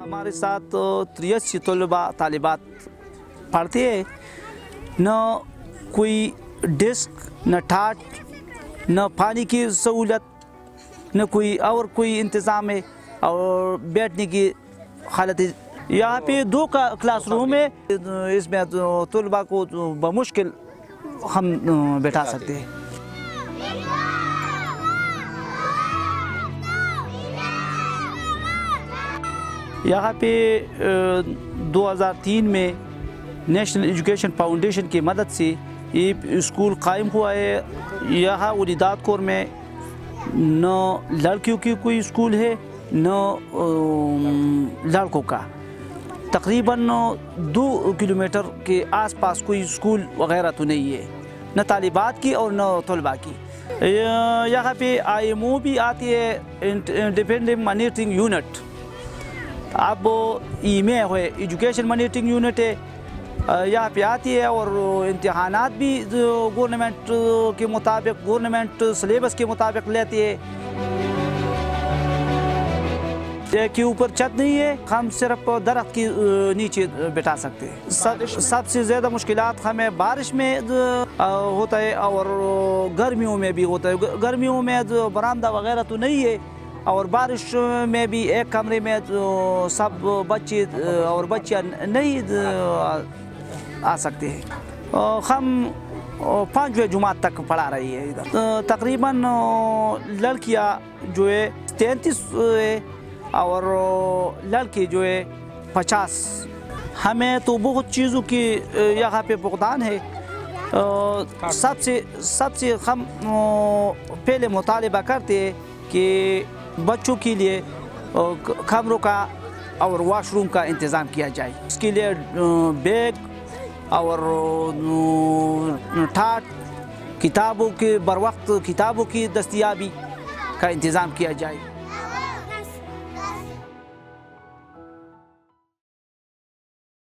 हमारे साथ 83 तलबा तालिबात पढ़ते हैं। न कोई डेस्क, न ठाट, न पानी की सहूलत, न कोई और कोई इंतज़ाम है और बैठने की हालत है। यहाँ पे 2 क्लासरूम है, इसमें तलबा को बमुश्किल हम बैठा सकते हैं। यहाँ पे 2003 में नेशनल एजुकेशन फाउंडेशन की मदद से ये स्कूल कायम हुआ है। यहाँ वलीदात कोर में न लड़कियों की कोई स्कूल है न लड़कों का। तकरीबन 2 किलोमीटर के आसपास कोई स्कूल वगैरह तो नहीं है, न तालिबात की और न तलबा की। यहाँ पे IMO भी आती है, इंडिपेंडेंट मॉनिटरिंग यूनिट। अब IME है, एजुकेशन मॉनिटरिंग यूनिट है, यहाँ पे आती है और इम्तहानात भी गवर्नमेंट के मुताबिक, गवर्नमेंट सिलेबस के मुताबिक लेती है। के ऊपर छत नहीं है, हम सिर्फ दरख्त के नीचे बैठा सकते हैं। सबसे ज़्यादा मुश्किलात हमें बारिश में होता है और गर्मियों में भी होता है। गर्मियों में बरामदा वगैरह तो नहीं है और बारिश में भी एक कमरे में सब बच्चे और बच्चियाँ नहीं आ सकते हैं। हम 5वीं जमात तक पढ़ा रही है इधर। तकरीबन लड़कियाँ जो है 33 है और लड़के जो है 50। हमें तो बहुत चीज़ों की यहाँ पे भुगतान है। सबसे हम पहले मुतालिबा करते हैं कि बच्चों के लिए कमरों का और वॉशरूम का इंतज़ाम किया जाए। इसके लिए बैग और ठाट, किताबों के बर वक्त किताबों की दस्तयाबी का इंतज़ाम किया जाए।